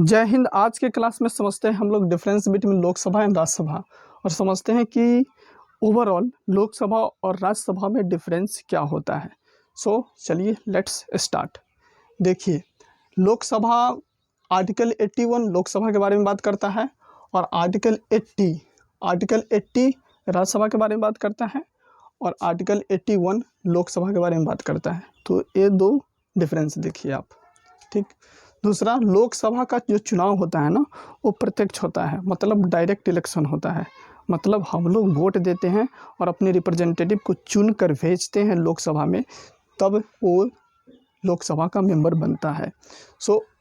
जय हिंद। आज के क्लास में समझते हैं हम लोग difference between Lok Sabha and Rajya Sabha और समझते हैं कि ओवरऑल लोकसभा और राज्यसभा में डिफरेंस क्या होता है। चलिए लेट्स स्टार्ट। देखिए, लोकसभा आर्टिकल 81 लोकसभा के बारे में बात करता है और आर्टिकल 80 राज्यसभा के बारे में बात करता है और आर्टिकल 81 लोकसभा के बारे में बात करता है। तो ये दो डिफरेंस देखिए आप, ठीक। दूसरा, लोकसभा का जो चुनाव होता है ना, वो प्रत्यक्ष होता है, मतलब डायरेक्ट इलेक्शन होता है। मतलब हम लोग वोट देते हैं और अपने रिप्रेजेंटेटिव को चुन कर भेजते हैं लोकसभा में, तब वो लोकसभा का मेंबर बनता है।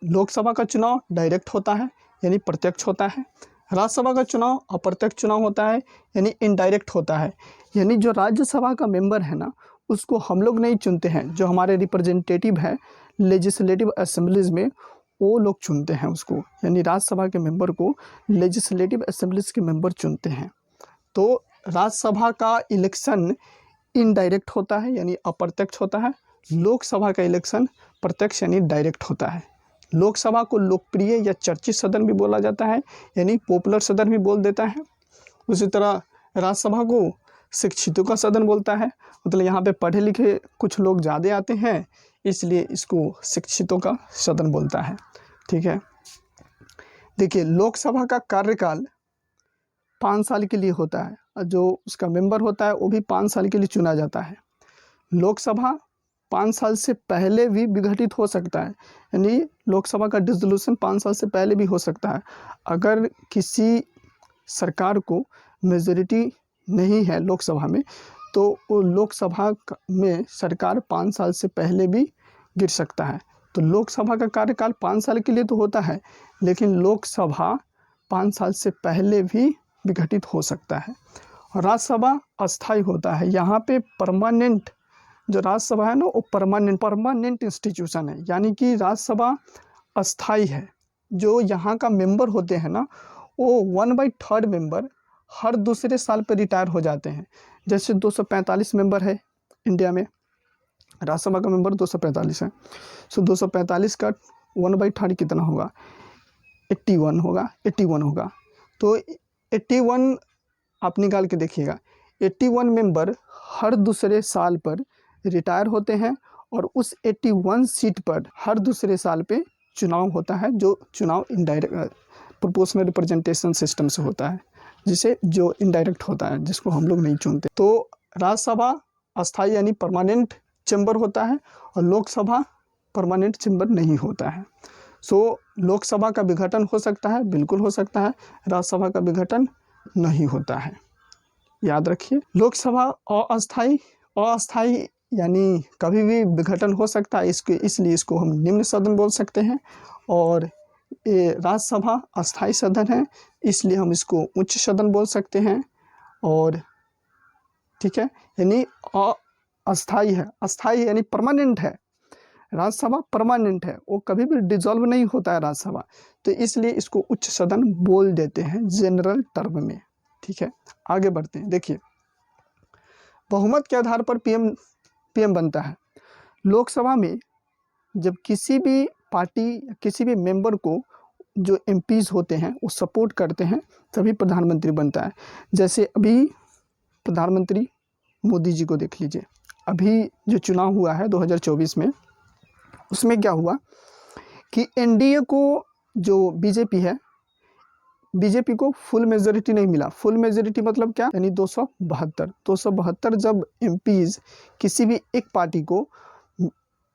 लोकसभा का चुनाव डायरेक्ट होता है यानी प्रत्यक्ष होता है। राज्यसभा का चुनाव अप्रत्यक्ष चुनाव होता है यानी इनडायरेक्ट होता है। यानी जो राज्यसभा का मेंबर है ना, उसको हम लोग नहीं चुनते हैं, जो हमारे रिप्रेजेंटेटिव है लेजिस्लेटिव असेंबलीज में, वो लोग चुनते हैं उसको। यानी राज्यसभा के मेंबर को लेजिस्लेटिव असेंबलीज के मेंबर चुनते हैं। तो राज्यसभा का इलेक्शन इनडायरेक्ट होता है यानी अप्रत्यक्ष होता है। लोकसभा का इलेक्शन प्रत्यक्ष यानी डायरेक्ट होता है। लोकसभा को लोकप्रिय या चर्चित सदन भी बोला जाता है, यानी पॉपुलर सदन भी बोल देता है। उसी तरह राज्यसभा को शिक्षितों का सदन बोलता है, मतलब यहाँ पे पढ़े लिखे कुछ लोग ज़्यादा आते हैं, इसलिए इसको शिक्षितों का सदन बोलता है, ठीक है। देखिए, लोकसभा का कार्यकाल 5 साल के लिए होता है और जो उसका मेंबर होता है वो भी 5 साल के लिए चुना जाता है। लोकसभा 5 साल से पहले भी विघटित हो सकता है, यानी लोकसभा का डिसोल्यूशन 5 साल से पहले भी हो सकता है। अगर किसी सरकार को मेजॉरिटी नहीं है लोकसभा में, तो वो लोकसभा में सरकार 5 साल से पहले भी गिर सकता है। तो लोकसभा का कार्यकाल 5 साल के लिए तो होता है, लेकिन लोकसभा 5 साल से पहले भी विघटित हो सकता है। और राज्यसभा अस्थायी होता है। यहाँ पे परमानेंट जो राज्यसभा है ना, वो परमानेंट इंस्टीट्यूशन है, यानी कि राज्यसभा अस्थायी है। जो यहाँ का मेंबर होते हैं ना, वो 1/3 मेंबर हर दूसरे साल पर रिटायर हो जाते हैं। जैसे 245 मेंबर है इंडिया में, राज्यसभा का मेंबर 245 है। 245 का 1/3 कितना होगा? 81 होगा। तो 81 आप निकाल के देखिएगा। 81 मेंबर हर दूसरे साल पर रिटायर होते हैं और उस 81 सीट पर हर दूसरे साल पे चुनाव होता है, जो चुनाव इनडायरेक्ट प्रोपोर्शनल रिप्रेजेंटेशन सिस्टम से होता है, जो इनडायरेक्ट होता है, जिसको हम लोग नहीं चुनते। तो राज्यसभा अस्थायी यानी परमानेंट चेंबर होता है और लोकसभा परमानेंट चेंबर नहीं होता है। लोकसभा का विघटन हो सकता है, बिल्कुल हो सकता है। राज्यसभा का विघटन नहीं होता है, याद रखिए। लोकसभा अस्थायी यानी कभी भी विघटन हो सकता है, इसलिए इसको हम निम्न सदन बोल सकते हैं। और ये राज्यसभा अस्थायी सदन है, इसलिए हम इसको उच्च सदन बोल सकते हैं। और ठीक है, यानी अस्थायी है, अस्थायी यानी परमानेंट है। राज्यसभा परमानेंट है, वो कभी भी डिसॉल्व नहीं होता है राज्यसभा, तो इसलिए इसको उच्च सदन बोल देते हैं जनरल टर्म में, ठीक है। आगे बढ़ते हैं। देखिए, बहुमत के आधार पर पीएम बनता है। लोकसभा में जब किसी भी पार्टी किसी भी मेंबर को जो एमपीज होते हैं वो सपोर्ट करते हैं, तभी प्रधानमंत्री बनता है। जैसे अभी प्रधानमंत्री मोदी जी को देख लीजिए। अभी जो चुनाव हुआ है 2024 में, उसमें क्या हुआ कि एनडीए को जो बीजेपी को फुल मेजॉरिटी नहीं मिला। फुल मेजॉरिटी मतलब क्या, यानी 272 जब एमपीज किसी भी एक पार्टी को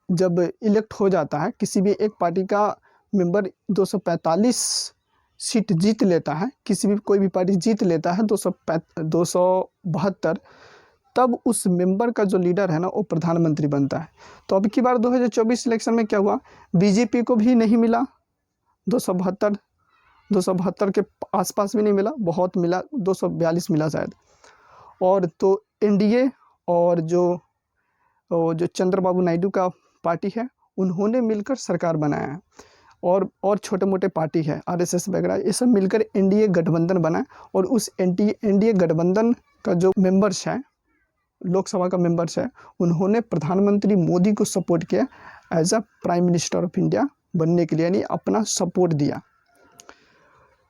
जब इलेक्ट हो जाता है, किसी भी एक पार्टी का मेंबर 245 सीट जीत लेता है, कोई भी पार्टी जीत लेता है 272, तब उस मेंबर का जो लीडर है ना, वो प्रधानमंत्री बनता है। तो अब की बार 2024 इलेक्शन में क्या हुआ, बीजेपी को भी नहीं मिला 272 के आसपास भी नहीं मिला, बहुत मिला, 242 मिला शायद। और तो एनडीए और जो चंद्रबाबू नायडू का पार्टी है, उन्होंने मिलकर सरकार बनाया है। और छोटे मोटे पार्टी है, आरएसएस वगैरह, ये सब मिलकर एनडीए गठबंधन बना। और उस एनडीए गठबंधन का जो मेंबर्स है, लोकसभा का मेंबर्स है, उन्होंने प्रधानमंत्री मोदी को सपोर्ट किया as a prime minister of India बनने के लिए, यानी अपना सपोर्ट दिया,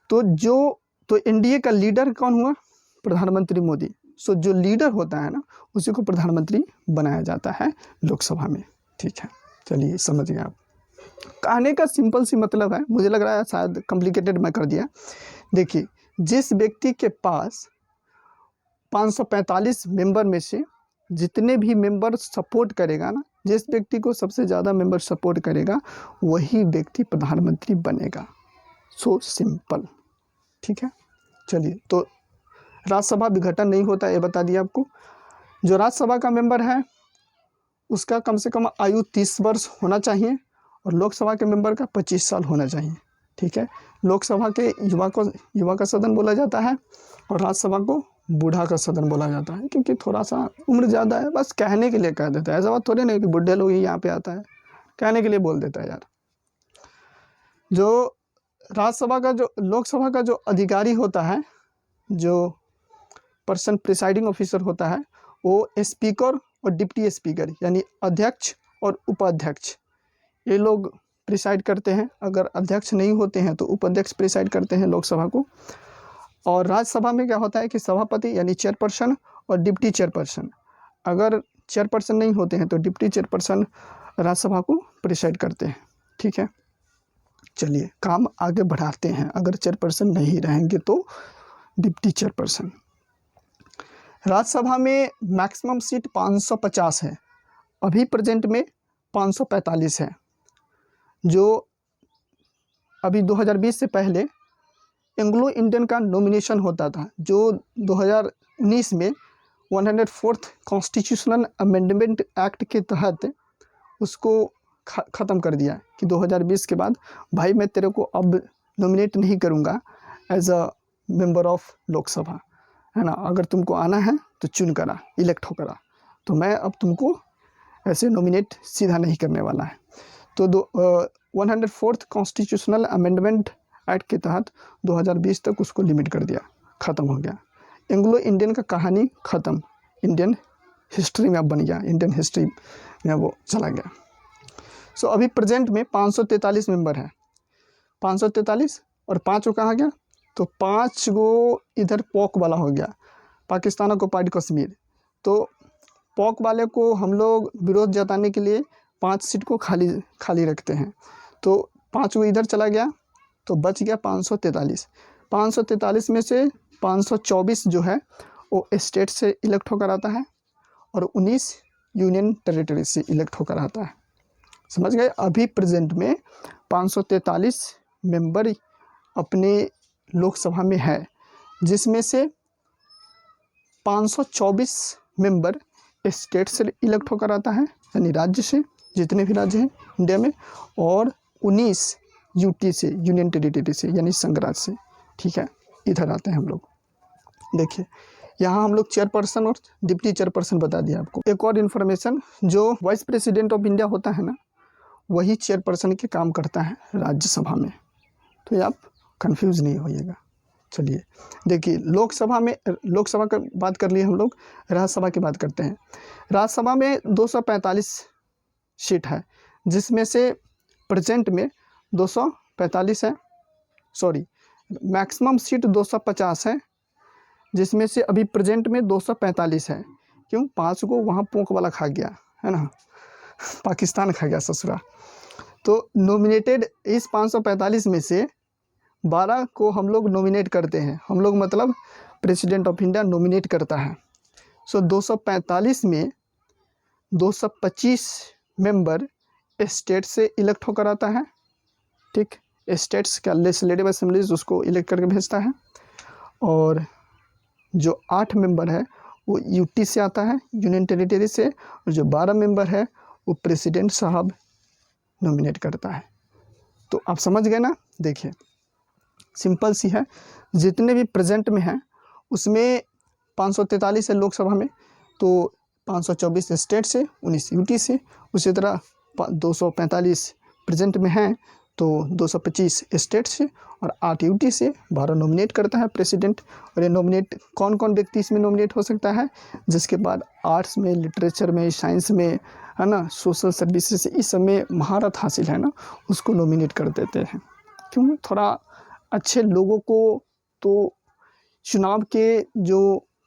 तो एनडीए का लीडर कौन हुआ? प्रधानमंत्री मोदी। सो जो लीडर होता है ना, उसी को प्रधानमंत्री बनाया जाता है लोकसभा में। ठीक है, चलिए समझ गए आप। कहने का सिंपल सी मतलब है, मुझे लग रहा है शायद कॉम्प्लिकेटेड मैं कर दिया। देखिए, जिस व्यक्ति के पास 545 मेंबर में से जितने भी मेंबर सपोर्ट करेगा ना, जिस व्यक्ति को सबसे ज़्यादा मेंबर सपोर्ट करेगा, वही व्यक्ति प्रधानमंत्री बनेगा। So simple. ठीक है, चलिए। तो राज्यसभा विघटन नहीं होता, ये बता दिया आपको। जो राज्यसभा का मेंबर है उसका कम से कम आयु 30 वर्ष होना चाहिए और लोकसभा के मेंबर का 25 साल होना चाहिए। ठीक है, लोकसभा के युवा का सदन बोला जाता है और राज्यसभा को बूढ़ा का सदन बोला जाता है, क्योंकि थोड़ा सा उम्र ज़्यादा है, बस कहने के लिए कह देता है। ऐसा बात थोड़ी नहीं कि बुढ़े लोग ही यहाँ पे आता है, कहने के लिए बोल देता है यार। जो राज्यसभा का जो लोकसभा का जो अधिकारी होता है, जो पर्सन प्रिसाइडिंग ऑफिसर होता है, वो स्पीकर और डिप्टी स्पीकर यानी अध्यक्ष और उपाध्यक्ष, ये लोग प्रिसाइड करते हैं। अगर अध्यक्ष नहीं होते हैं तो उपाध्यक्ष प्रिसाइड करते हैं लोकसभा को। और राज्यसभा में क्या होता है कि सभापति यानी चेयरपर्सन और डिप्टी चेयरपर्सन, अगर चेयरपर्सन नहीं होते हैं तो डिप्टी चेयरपर्सन राज्यसभा को प्रिसाइड करते हैं। ठीक है, चलिए काम आगे बढ़ाते हैं। अगर चेयरपर्सन नहीं रहेंगे तो डिप्टी चेयरपर्सन। राज्यसभा में मैक्सिमम सीट 550 है, अभी प्रेजेंट में 545 है। जो अभी 2020 से पहले एंग्लो इंडियन का नॉमिनेशन होता था, जो 2019 में 104th कॉन्स्टिट्यूशनल अमेंडमेंट एक्ट के तहत उसको ख़त्म कर दिया कि 2020 के बाद भाई मैं तेरे को अब नॉमिनेट नहीं करूँगा as a member of Lok Sabha, है ना। अगर तुमको आना है तो चुन करा, इलेक्ट हो करा, तो मैं अब तुमको ऐसे नॉमिनेट सीधा नहीं करने वाला है। तो 104th कॉन्स्टिट्यूशनल अमेंडमेंट एक्ट के तहत 2020 तक उसको लिमिट कर दिया, ख़त्म हो गया। एंग्लो इंडियन का कहानी ख़त्म, इंडियन हिस्ट्री में अब बन गया, इंडियन हिस्ट्री में वो चला गया। सो अभी प्रेजेंट में 543 मेंबर है, 543 और 5 को कहाँ गया, तो 5 गो इधर पॉक वाला हो गया, पाकिस्तान ऑक्युपाइड कश्मीर। तो पॉक वाले को हम लोग विरोध जताने के लिए 5 सीट को खाली रखते हैं, तो 5 को इधर चला गया, तो बच गया 543। 543 में से 524 जो है वो स्टेट से इलेक्ट होकर आता है और 19 यूनियन टेरिटरी से इलेक्ट होकर आता है। समझ गए। अभी प्रेजेंट में 543 मेंबर अपने लोकसभा में है, जिसमें से 524 मेंबर स्टेट से इलेक्ट होकर आता है, यानी राज्य से, जितने भी राज्य हैं इंडिया में, और 19 यूटी से, यूनियन टेरिटरी से, यानी संघ राज्य से। ठीक है, इधर आते हैं हम लोग। देखिए यहाँ हम लोग चेयरपर्सन और डिप्टी चेयरपर्सन बता दिया आपको। एक और इन्फॉर्मेशन, जो वाइस प्रेसिडेंट ऑफ इंडिया होता है ना, वही चेयरपर्सन के काम करता है राज्यसभा में, तो ये आप कंफ्यूज नहीं होइएगा। चलिए देखिए, लोकसभा का बात कर लिए हम लोग, राज्यसभा की बात करते हैं। राज्यसभा में 245 सीट है, जिसमें से प्रेजेंट में 245 है, सॉरी मैक्सिमम सीट 250 है, जिसमें से अभी प्रेजेंट में 245 है। क्यों? 5 को वहाँ पोंक वाला खा गया, है ना, पाकिस्तान खा गया ससुरा। तो नॉमिनेटेड इस 545 में से 12 को हम लोग नॉमिनेट करते हैं, हम लोग मतलब प्रेसिडेंट ऑफ इंडिया नॉमिनेट करता है। सो 245 में 225 मेंबर स्टेट से इलेक्ट होकर आता है। ठीक, स्टेट्स का लेजिस्लेटिव असेंबलीज उसको इलेक्ट करके भेजता है, और जो 8 मेंबर है वो यूटी से आता है, यूनियन टेरिटरी से, और जो 12 मेंबर है वो प्रेसिडेंट साहब नॉमिनेट करता है। तो आप समझ गए ना। देखिए सिंपल सी है, जितने भी प्रेजेंट में हैं उसमें 543 है लोकसभा में, तो 524 स्टेट से, 19 यूटी से। उसी तरह 245 प्रेजेंट में हैं, तो 225 स्टेट से और 8 यूटी से। 12 नॉमिनेट करता है प्रेसिडेंट। और ये नॉमिनेट कौन कौन व्यक्ति इसमें नॉमिनेट हो सकता है, जिसके बाद आर्ट्स में, लिटरेचर में, साइंस में, है ना, सोशल सर्विसेज, इस सब में महारत हासिल है ना, उसको नॉमिनेट कर देते हैं। क्यों? थोड़ा अच्छे लोगों को तो चुनाव के जो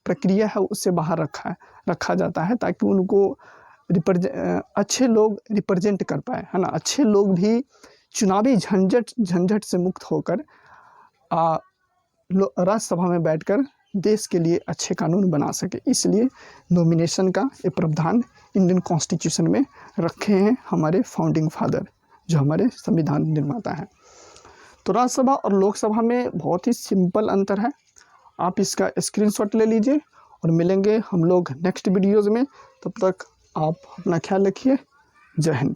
प्रक्रिया है उससे बाहर रखा जाता है, ताकि उनको अच्छे लोग रिप्रेजेंट कर पाए, है ना। अच्छे लोग भी चुनावी झंझट से मुक्त होकर राज्यसभा में बैठकर देश के लिए अच्छे कानून बना सके। इसलिए नॉमिनेशन का ये प्रावधान इंडियन कॉन्स्टिट्यूशन में रखे हैं हमारे फाउंडिंग फादर, जो हमारे संविधान निर्माता हैं। तो राज्यसभा और लोकसभा में बहुत ही सिंपल अंतर है। आप इसका स्क्रीनशॉट ले लीजिए और मिलेंगे हम लोग नेक्स्ट वीडियोज़ में। तब तक आप अपना ख्याल रखिए। जय हिंद।